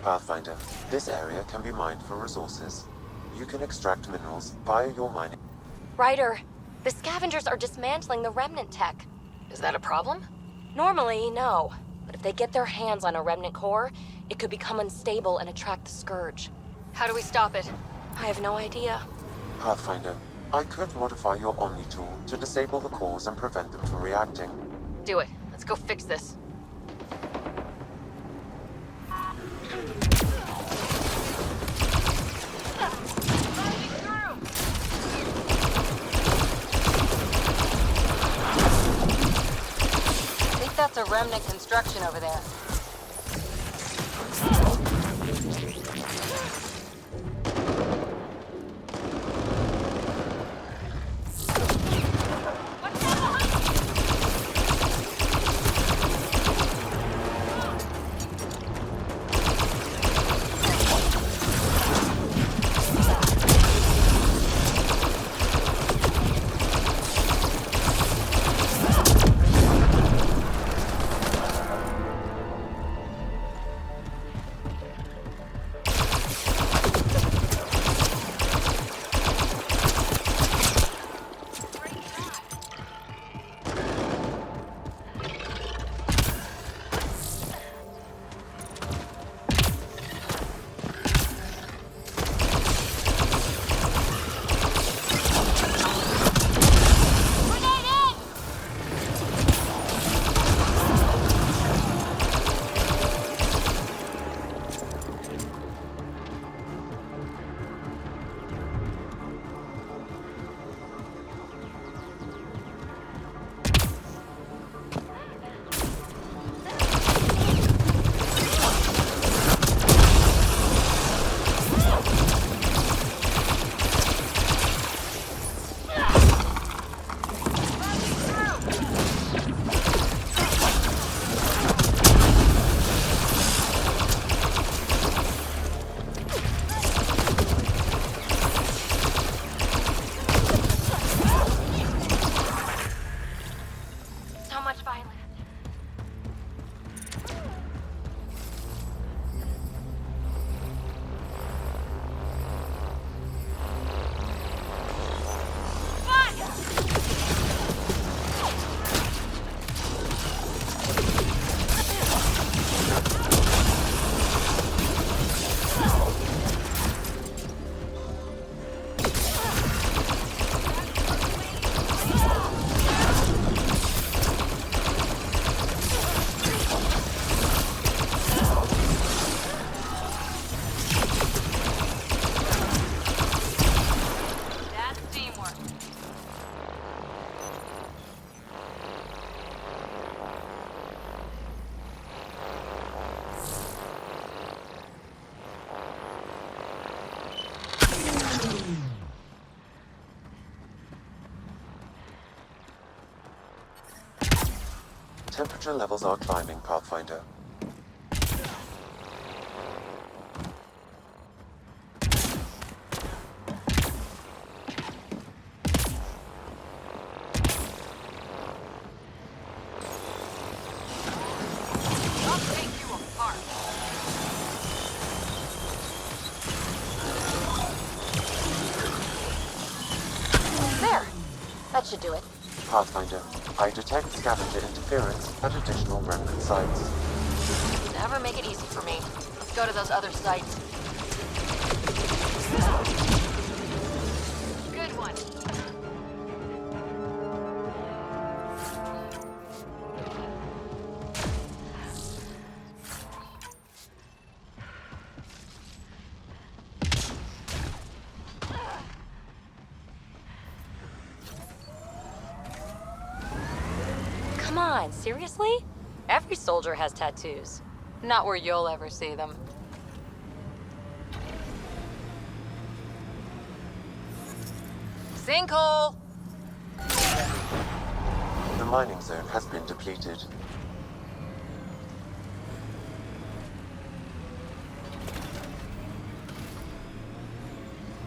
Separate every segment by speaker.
Speaker 1: Pathfinder, this area can be mined for resources. You can extract minerals via your mining.
Speaker 2: Ryder, the scavengers are dismantling the remnant tech.
Speaker 3: Is that a problem?
Speaker 2: Normally, no. But if they get their hands on a remnant core, it could become unstable and attract the Scourge.
Speaker 3: How do we stop it?
Speaker 2: I have no idea.
Speaker 1: Pathfinder, I could modify your Omni tool to disable the cores and prevent them from reacting.
Speaker 3: Do it. Let's go fix this.
Speaker 2: I think that's a remnant construction over there.
Speaker 1: Temperature levels are climbing, Pathfinder.
Speaker 3: I'll take you apart.
Speaker 2: There. That should do it.
Speaker 1: Pathfinder, I detect scavenger interference at additional remnant sites.
Speaker 3: Never make it easy for me. Let's go to those other sites. Good one.
Speaker 2: Come on, seriously? Every soldier has tattoos.
Speaker 3: Not where you'll ever see them. Sinkhole!
Speaker 1: The mining zone has been depleted.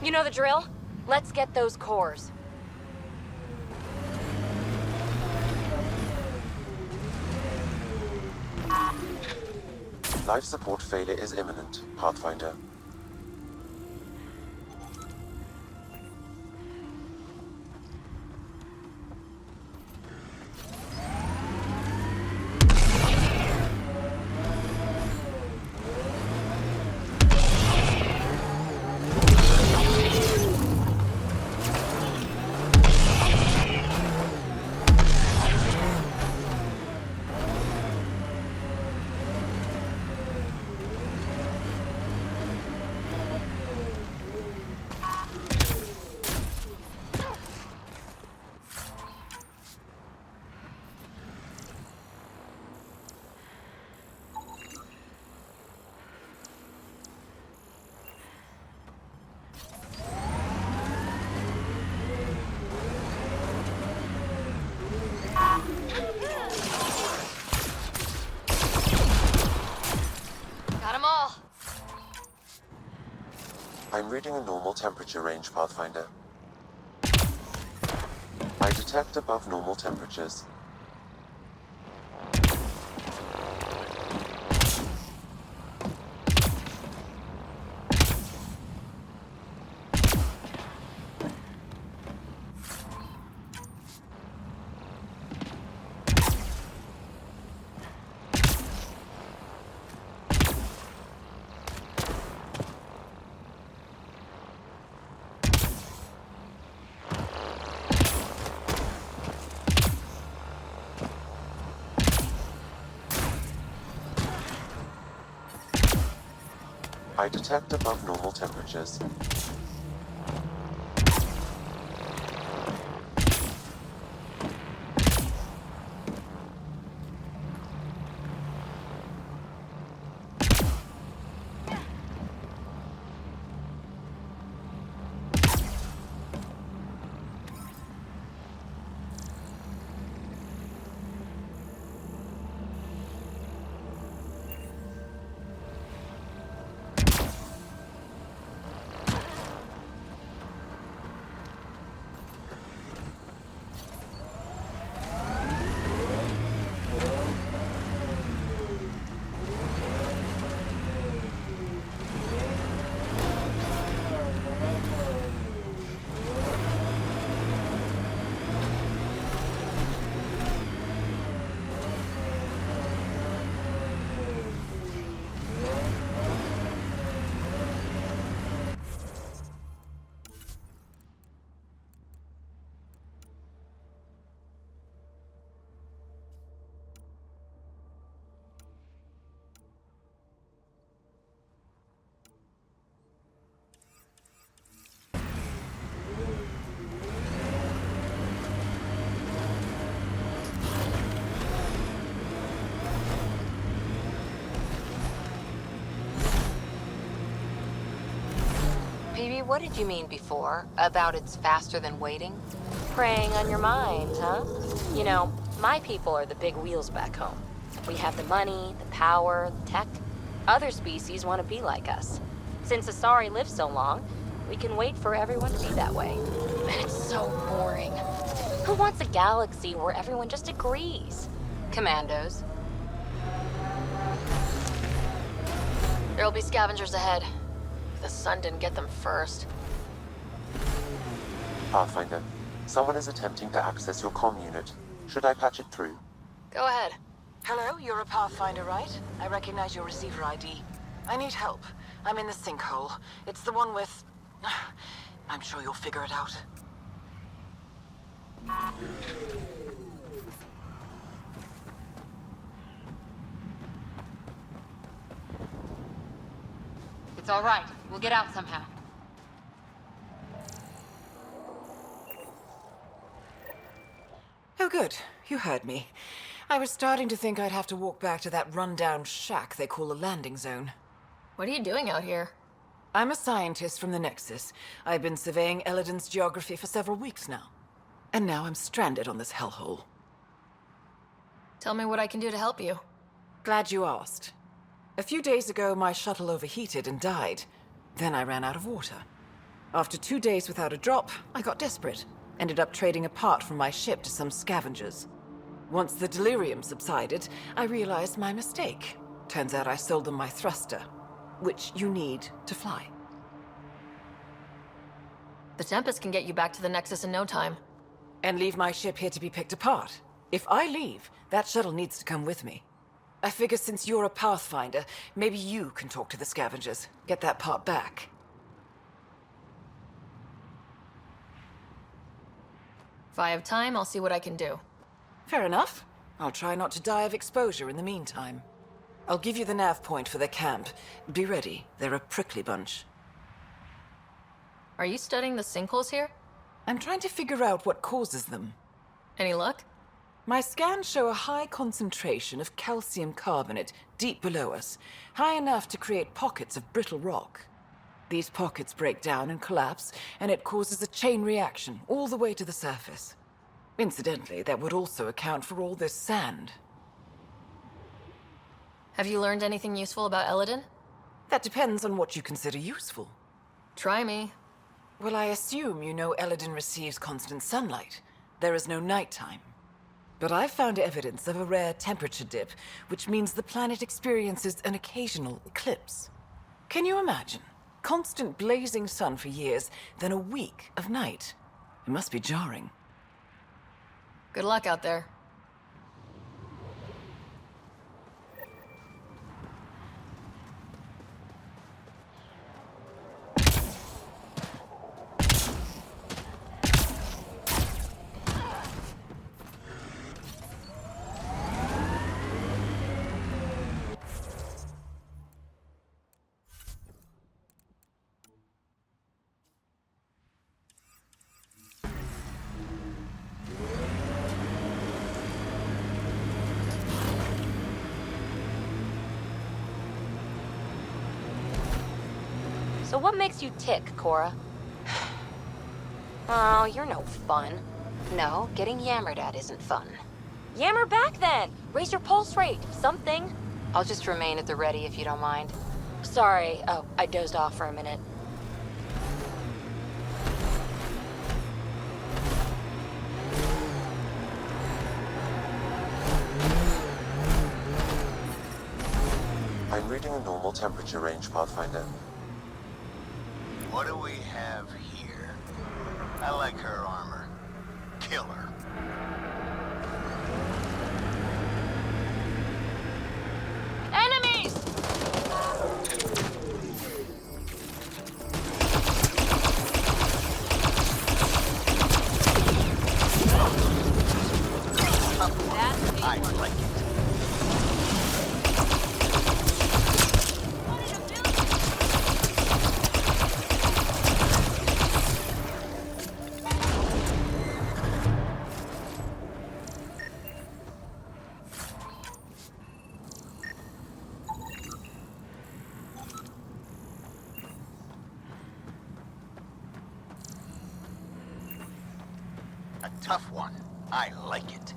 Speaker 2: You know the drill? Let's get those cores.
Speaker 1: Life support failure is imminent, Pathfinder.
Speaker 3: Got 'em all.
Speaker 1: I'm reading a normal temperature range, Pathfinder. I detect above normal temperatures. I detect above normal temperatures.
Speaker 3: PB, what did you mean before about it's faster than waiting?
Speaker 2: Preying on your mind, huh? You know, my people are the big wheels back home. We have the money, the power, the tech. Other species want to be like us. Since Asari live so long, we can wait for everyone to be that way.
Speaker 3: And it's so boring.
Speaker 2: Who wants a galaxy where everyone just agrees?
Speaker 3: Commandos. There'll be scavengers ahead. The sun didn't get them first.
Speaker 1: Pathfinder, someone is attempting to access your comm unit. Should I patch it through?
Speaker 3: Go ahead.
Speaker 4: Hello, you're a Pathfinder, right? I recognize your receiver ID. I need help. I'm in the sinkhole. It's the one with... I'm sure you'll figure it out.
Speaker 3: It's all right. We'll get out somehow.
Speaker 4: Oh, good. You heard me. I was starting to think I'd have to walk back to that rundown shack they call a landing zone.
Speaker 3: What are you doing out here?
Speaker 4: I'm a scientist from the Nexus. I've been surveying Elodin's geography for several weeks now. And now I'm stranded on this hellhole.
Speaker 3: Tell me what I can do to help you.
Speaker 4: Glad you asked. A few days ago, my shuttle overheated and died. Then I ran out of water. After 2 days without a drop, I got desperate. Ended up trading a part from my ship to some scavengers. Once the delirium subsided, I realized my mistake. Turns out I sold them my thruster, which you need to fly.
Speaker 3: The Tempest can get you back to the Nexus in no time.
Speaker 4: And leave my ship here to be picked apart. If I leave, that shuttle needs to come with me. I figure since you're a Pathfinder, maybe you can talk to the scavengers, get that part back.
Speaker 3: If I have time, I'll see what I can do.
Speaker 4: Fair enough. I'll try not to die of exposure in the meantime. I'll give you the nav point for their camp. Be ready, they're a prickly bunch.
Speaker 3: Are you studying the sinkholes here?
Speaker 4: I'm trying to figure out what causes them.
Speaker 3: Any luck?
Speaker 4: My scans show a high concentration of calcium carbonate deep below us, high enough to create pockets of brittle rock. These pockets break down and collapse, and it causes a chain reaction all the way to the surface. Incidentally, that would also account for all this sand.
Speaker 3: Have you learned anything useful about Eladin?
Speaker 4: That depends on what you consider useful.
Speaker 3: Try me.
Speaker 4: Well, I assume you know Eladin receives constant sunlight. There is no nighttime. But I've found evidence of a rare temperature dip, which means the planet experiences an occasional eclipse. Can you imagine? Constant blazing sun for years, then a week of night. It must be jarring.
Speaker 3: Good luck out there.
Speaker 2: So what makes you tick, Cora? Oh, you're no fun. No, getting yammered at isn't fun. Yammer back then! Raise your pulse rate, something. I'll just remain at the ready if you don't mind. Sorry, oh, I dozed off for a minute.
Speaker 1: I'm reading a normal temperature range, Pathfinder.
Speaker 5: What do we have here? I like her armor. Kill her.
Speaker 3: Enemies!
Speaker 5: I like it. A tough one. I like it.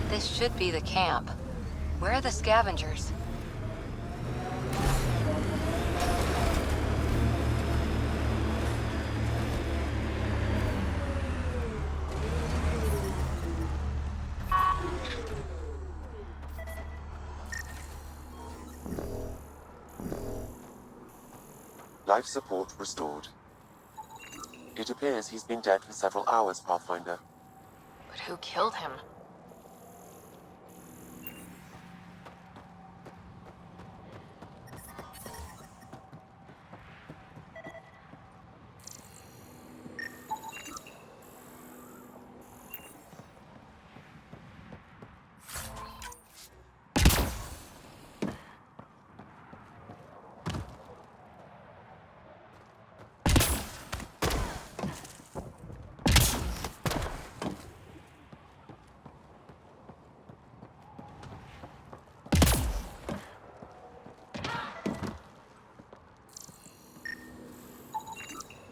Speaker 2: This should be the camp. Where are the scavengers?
Speaker 1: Life support restored. It appears he's been dead for several hours, Pathfinder.
Speaker 3: But who killed him?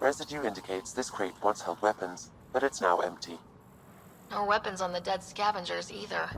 Speaker 1: Residue indicates this crate once held weapons, but it's now empty.
Speaker 3: No weapons on the dead scavengers either.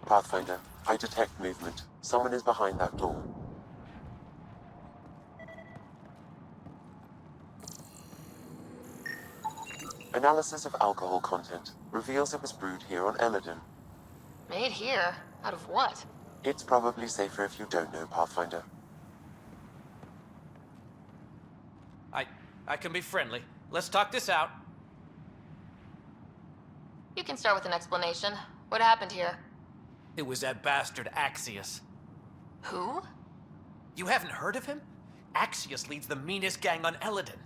Speaker 1: Pathfinder, I detect movement. Someone is behind that door. Analysis of alcohol content reveals it was brewed here on Eladon.
Speaker 3: Made here? Out of what?
Speaker 1: It's probably safer if you don't know, Pathfinder.
Speaker 6: I can be friendly. Let's talk this out.
Speaker 3: You can start with an explanation. What happened here?
Speaker 6: It was that bastard Axius.
Speaker 3: Who?
Speaker 6: You haven't heard of him? Axius leads the meanest gang on Eladon.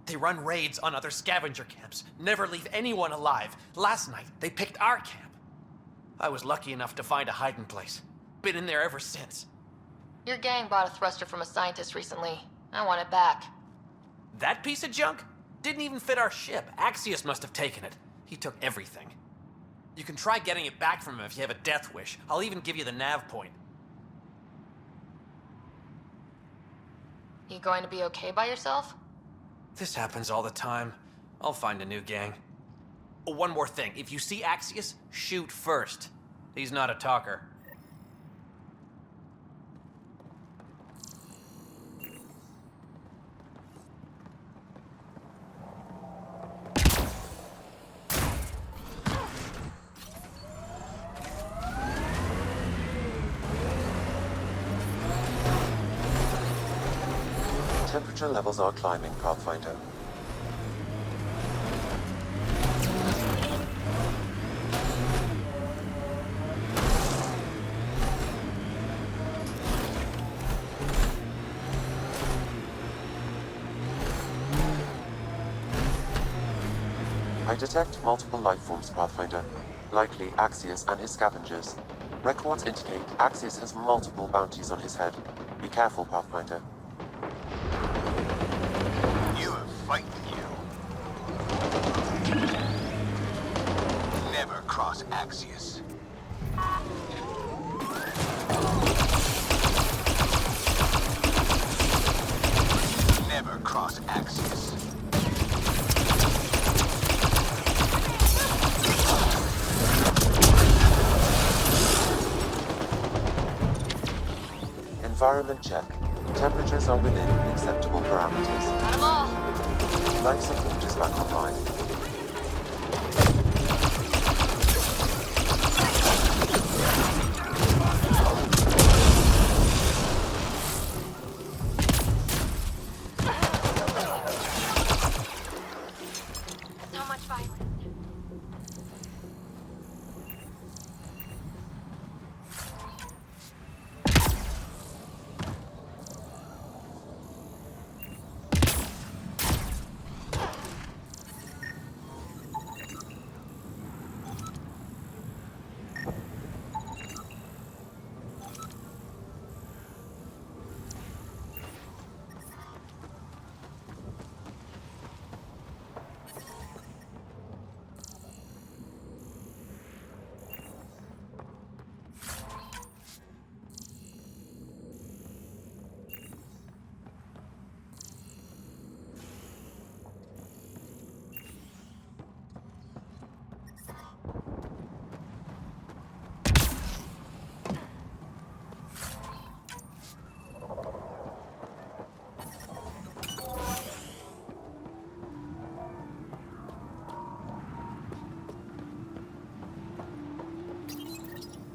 Speaker 6: They run raids on other scavenger camps, never leave anyone alive. Last night, they picked our camp. I was lucky enough to find a hiding place. Been in there ever since.
Speaker 3: Your gang bought a thruster from a scientist recently. I want it back.
Speaker 6: That piece of junk? Didn't even fit our ship. Axius must have taken it. He took everything. You can try getting it back from him if you have a death wish. I'll even give you the nav point.
Speaker 3: You going to be okay by yourself?
Speaker 6: This happens all the time. I'll find a new gang. Oh, one more thing. If you see Axius, shoot first. He's not a talker.
Speaker 1: Temperature levels are climbing, Pathfinder. I detect multiple life forms, Pathfinder. Likely Axius and his scavengers. Records indicate Axius has multiple bounties on his head. Be careful, Pathfinder.
Speaker 5: You have fighting you. Never cross Axius. Never cross Axius.
Speaker 1: Environment check. Temperatures are within acceptable parameters.
Speaker 3: Got 'em all.
Speaker 1: Life support is back online.
Speaker 3: So much violence.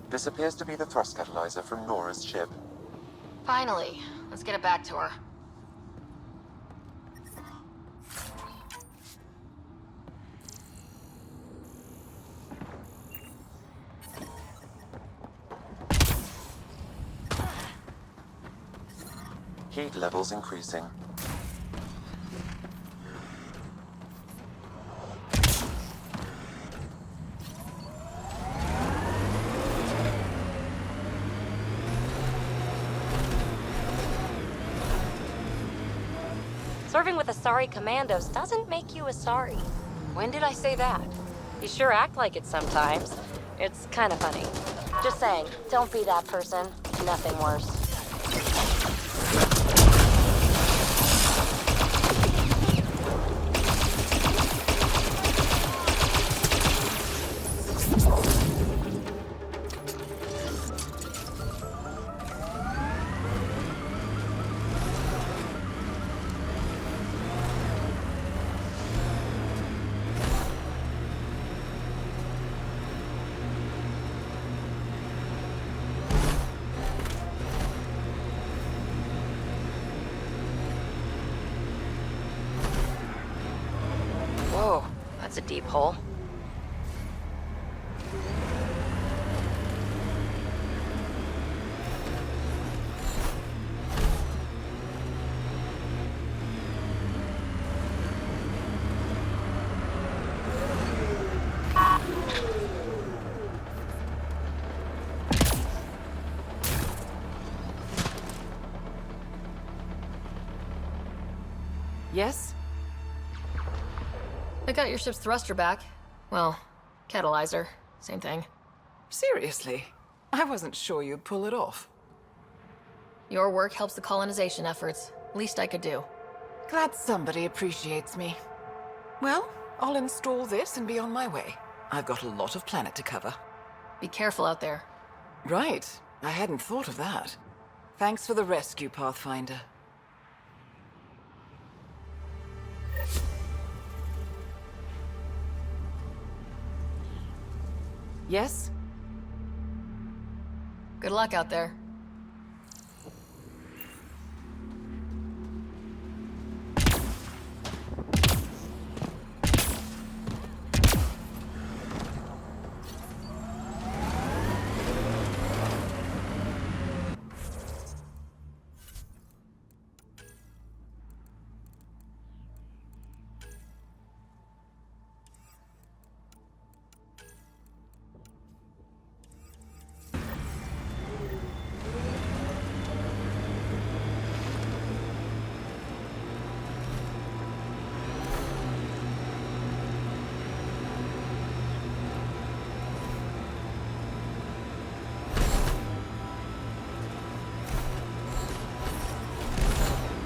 Speaker 1: This appears to be the thrust catalyzer from Nora's ship.
Speaker 3: Finally. Let's get it back to her.
Speaker 1: Heat levels increasing.
Speaker 2: Serving with Asari commandos doesn't make you Asari. When did I say that? You sure act like it sometimes. It's kind of funny. Just saying, don't be that person. Nothing worse. Whoa, that's a deep hole.
Speaker 4: Yes?
Speaker 3: I got your ship's thruster back. Well, catalyzer. Same thing.
Speaker 4: Seriously? I wasn't sure you'd pull it off.
Speaker 3: Your work helps the colonization efforts. Least I could do.
Speaker 4: Glad somebody appreciates me. Well, I'll install this and be on my way. I've got a lot of planet to cover.
Speaker 3: Be careful out there.
Speaker 4: Right. I hadn't thought of that. Thanks for the rescue, Pathfinder. Yes?
Speaker 3: Good luck out there.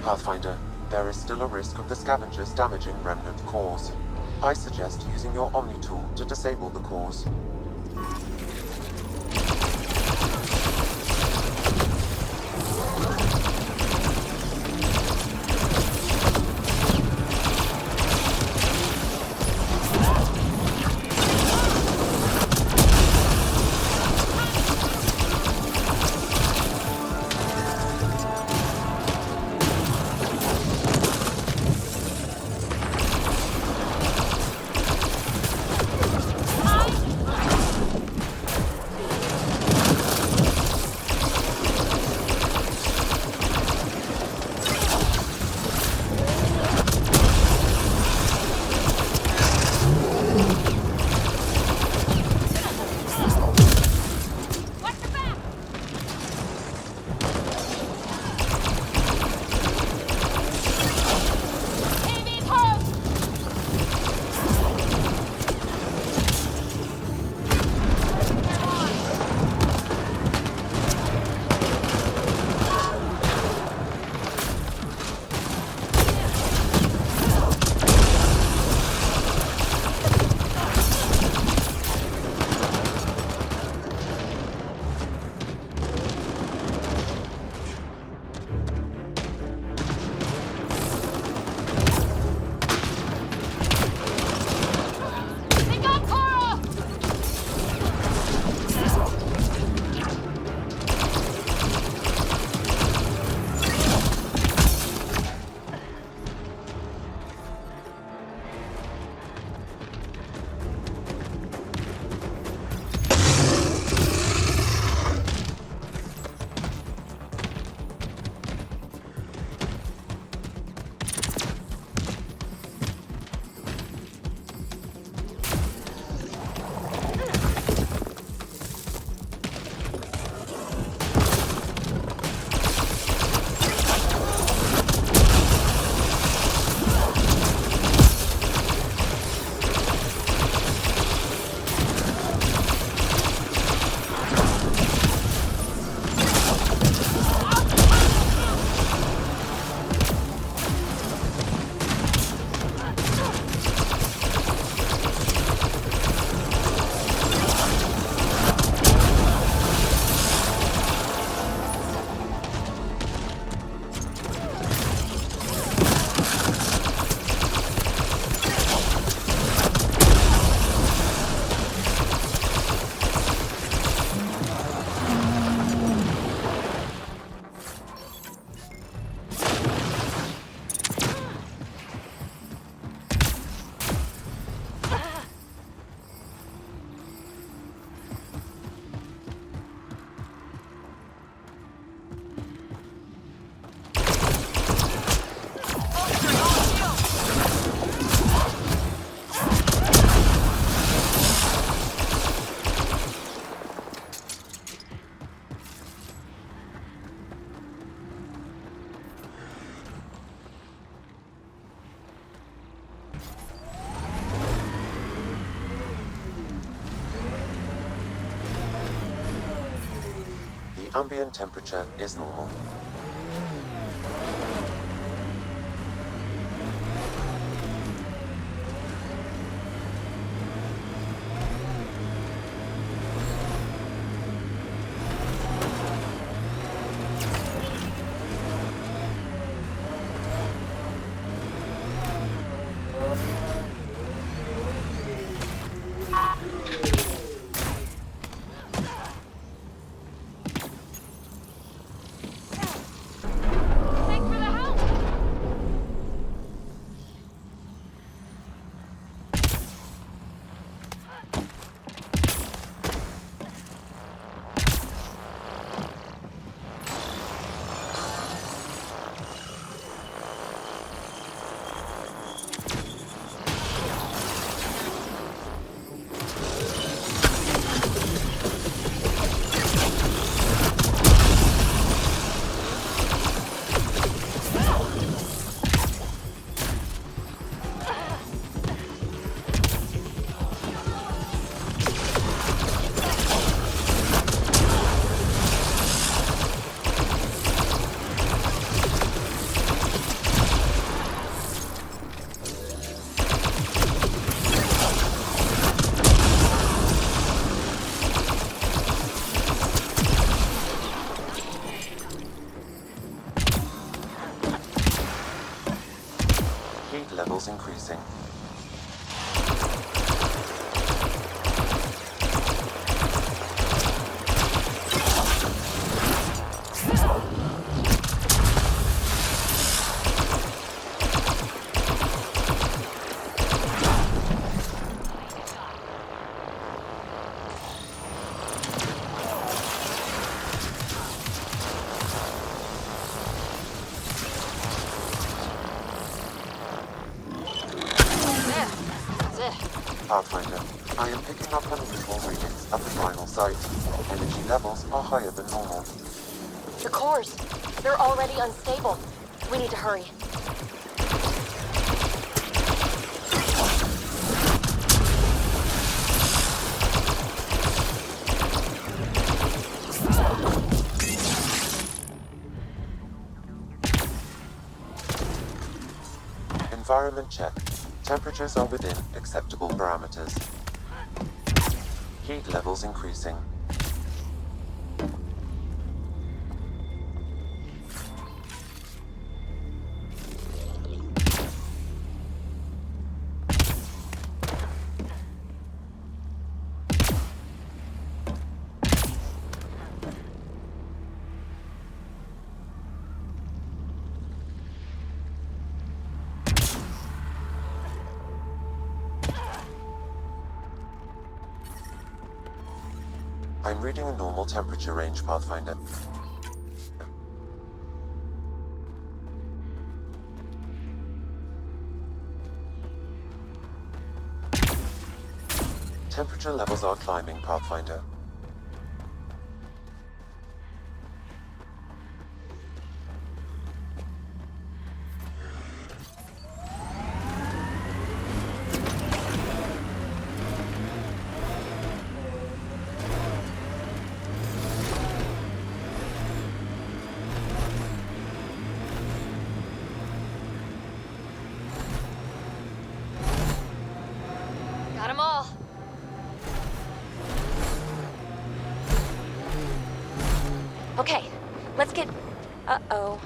Speaker 1: Pathfinder, there is still a risk of the scavengers damaging remnant cores. I suggest using your Omni tool to disable the cores. The ambient temperature is normal. Levels increasing. Pathfinder, I am picking up unusual readings at the final site. Energy levels are higher than normal.
Speaker 3: The cores, they're already unstable. We need to hurry.
Speaker 1: Environment check. Temperatures are within acceptable parameters. Heat levels increasing. I'm reading a normal temperature range, Pathfinder. Temperature levels are climbing, Pathfinder.
Speaker 3: Got them all.
Speaker 2: Okay, let's get... Uh-oh.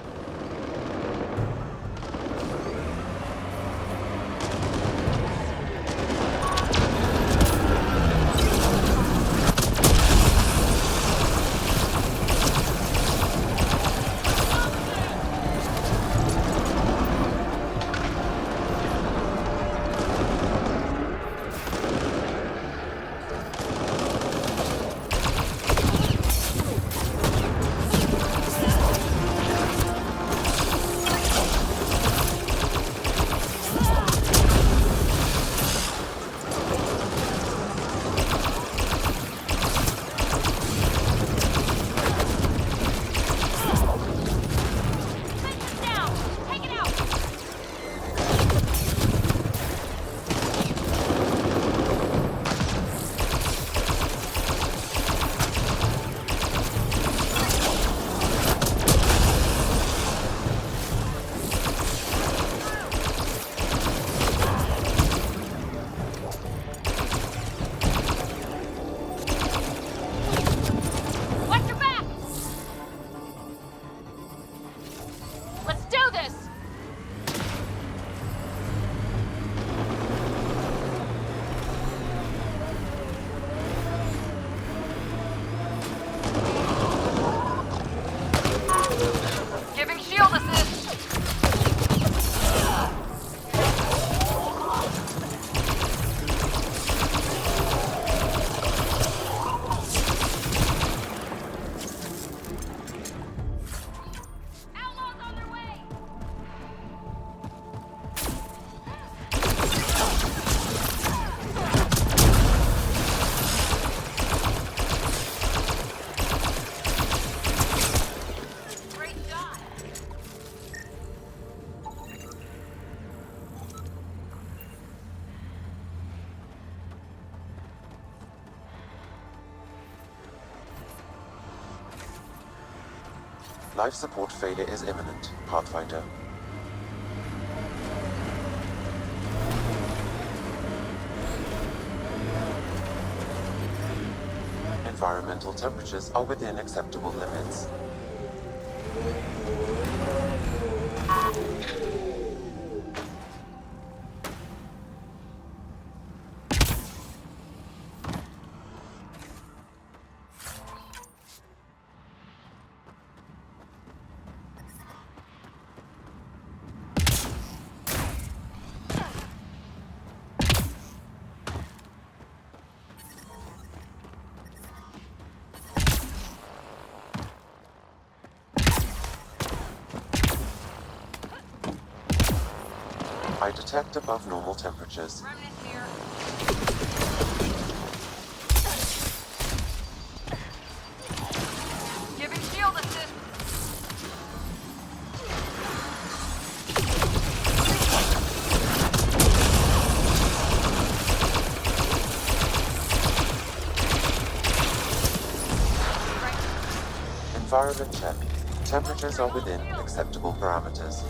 Speaker 1: Life support failure is imminent, Pathfinder. Environmental temperatures are within acceptable limits. I detect above normal temperatures.
Speaker 3: Giving shield assist.
Speaker 1: Environment check. Temperatures are within acceptable parameters.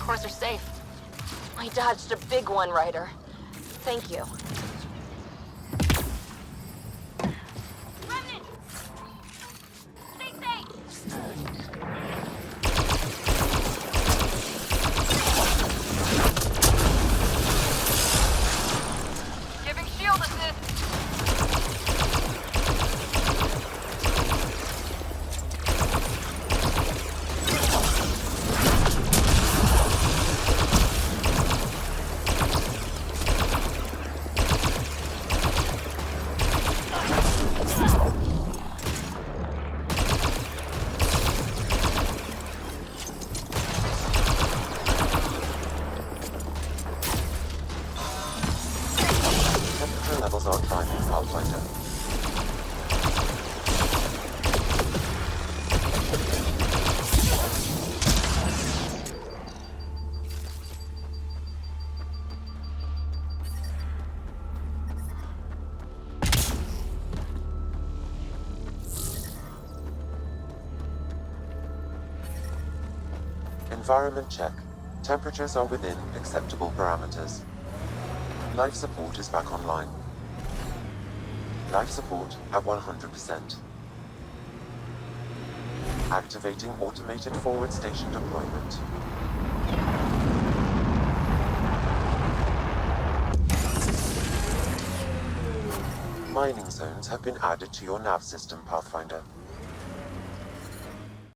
Speaker 3: Are safe. I dodged a big one, Ryder. Thank you.
Speaker 2: Remnant! Stay safe!
Speaker 3: Giving shield assist.
Speaker 1: Environment check. Temperatures are within acceptable parameters. Life support is back online. Life support at 100%. Activating automated forward station deployment. Mining zones have been added to your nav system, Pathfinder.